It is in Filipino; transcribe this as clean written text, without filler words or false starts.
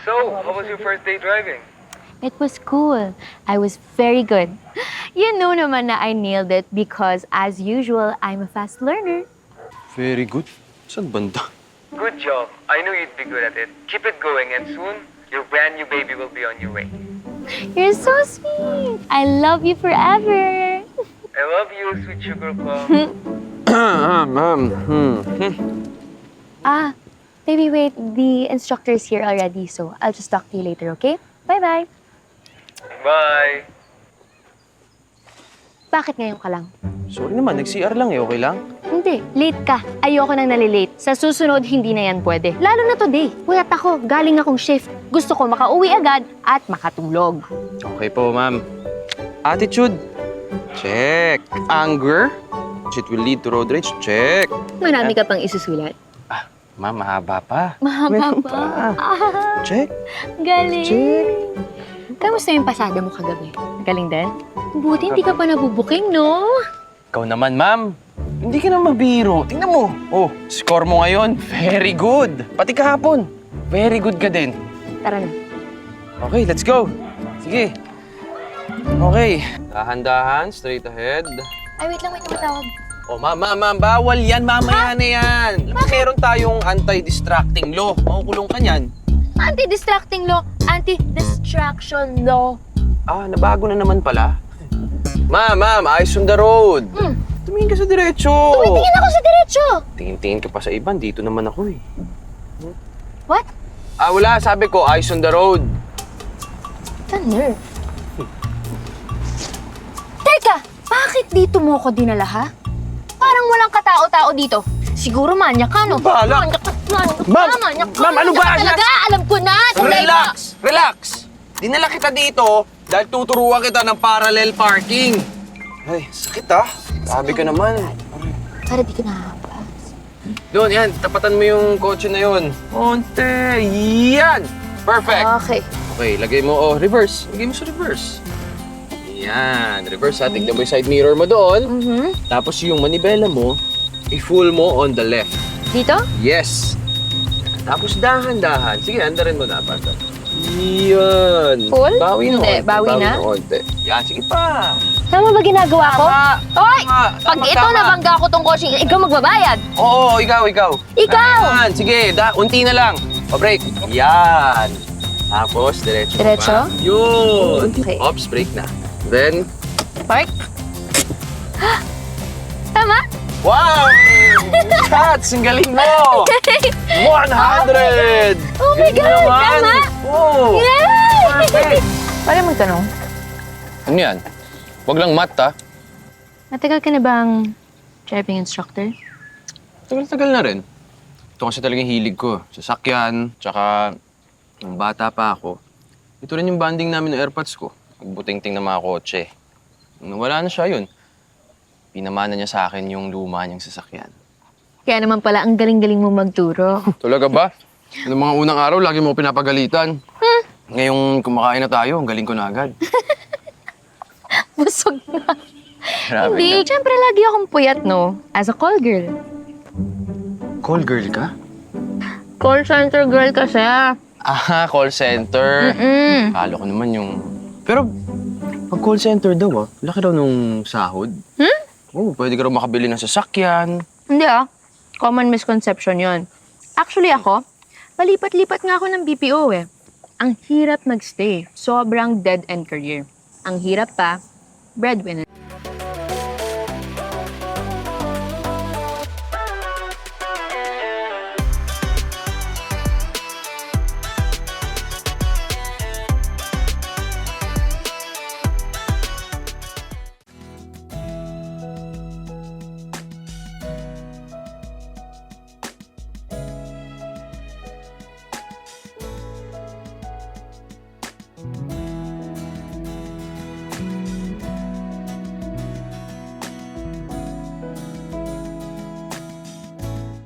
So, how was your first day driving? It was cool. I was very good. You know naman na I nailed it because, as usual, I'm a fast learner. Very good. Saan banda? Good job. I knew you'd be good at it. Keep it going and soon, your brand new baby will be on your way. You're so sweet. I love you forever. I love you, sweet sugar plum. Baby, wait. The instructor's here already, so I'll just talk to you later, okay? Bye-bye. Bye. Bakit ngayon ka lang? Sorry naman, nag-CR lang eh. Okay lang? Hindi, late ka. Ayoko nang nalilate. Sa susunod, hindi na yan pwede. Lalo na today. Puyat ako, galing akong shift. Gusto ko makauwi agad at makatulog. Okay po, ma'am. Attitude? Check. Anger? It will lead to road rage? Check. Marami ka pang isusulat. Ma'am, mahaba pa. Mahaba Meron pa. pa. Check. Galing. Check. Kamusta yung pasada mo kagabi? Galing din? Buti hindi ka pa nabubuking, no? Ikaw naman, ma'am. Hindi ka na mabiro. Tingnan mo. Oh, score mo ngayon. Very good. Pati kahapon. Very good ka din. Tara na. Okay, let's go. Sige. Okay. Dahan-dahan, straight ahead. Ay, wait lang, may tumatawag. Oh, ma'am, bawal yan. Mamaya na yan. Alam mo, meron tayong anti-distracting law. Makukulong ka niyan. Anti-distracting law, anti-distraction law. Ah, nabago na naman pala. Ma'am, eyes on the road. Tumingin ka sa diretso. Tumitingin ako sa diretso. Tingin-tingin ka pa sa iban. Dito naman ako eh. What? Ah, wala. Sabi ko, eyes on the road. Thunder. Teka, bakit dito mo ako dinala, ha? Parang walang katao-tao dito. Siguro manyak ka, no? Bahala. Manyak ka, manyak ka, Ma'am! manyak ka. Ma'am, ano ba? Manyak ka talaga, alam ko na. Relax. Dinala kita dito dahil tuturuan kita ng parallel parking. Ay, sakit ah. Sabi ka naman. Para di ka nahapas. Doon, yan. Tapatan mo yung kotse na yun. Onte. Yan! Perfect. Okay. Okay, lagay mo, oh, reverse. Lagay mo sa reverse. Yan. Reverse ha. Tignan mo yung side mirror mo doon. Tapos yung manibela mo, i-full mo on the left. Dito? Yes. Tapos dahan-dahan. Sige, andarin mo na. Basta. Yan. Full? Bawi na. Hindi, onte, bawi na? onte. Yan, sige pa. Tama ba ginagawa ko? Hoy! Tama, Pag tama, ito tama. nabangga ko tong kotse, ikaw magbabayad. Oo, ikaw. Ikaw! Yan, sige, unti na lang. Pa-break. Yan. Tapos, diretso. Diretso? Pa. Yun. Okay. Ops, break na. Then, Park? Tama? wow! Shots! Ang galing mo! 100! Oh my Galing mo God! naman. Tama? Oh! Yay! Perfect! Pwede magtanong, Ano yan? Huwag lang mat, ha? matagal ka na bang driving instructor? Tagal-tagal na rin. Ito kasi talagang hilig ko. Sasakyan, tsaka nung bata pa ako. Ito rin yung banding namin ng airpods ko. Pagbuting-ting ng mga kotse. Nung wala na siya yun, pinamana niya sa akin yung luma niyang sasakyan. Kaya naman pala, ang galing-galing mo magturo. Talaga ba? Noong mga unang araw, lagi mo pinapagalitan. Ngayong kumakain na tayo, ang galing ko na agad. Busog na. Grabe Hindi, ka. syempre lagi akong puyat, no? As a call girl. Call girl ka? Call center girl kasi. Ah, call center. Akala ko naman yung... Pero, pag call center daw, laki daw nung sahod. Oo, pwede ka raw makabili ng sasakyan. Hindi common misconception yon. Actually ako, palipat-lipat nga ako ng BPO eh. Ang hirap magstay. Sobrang dead-end career. Ang hirap pa, breadwinner.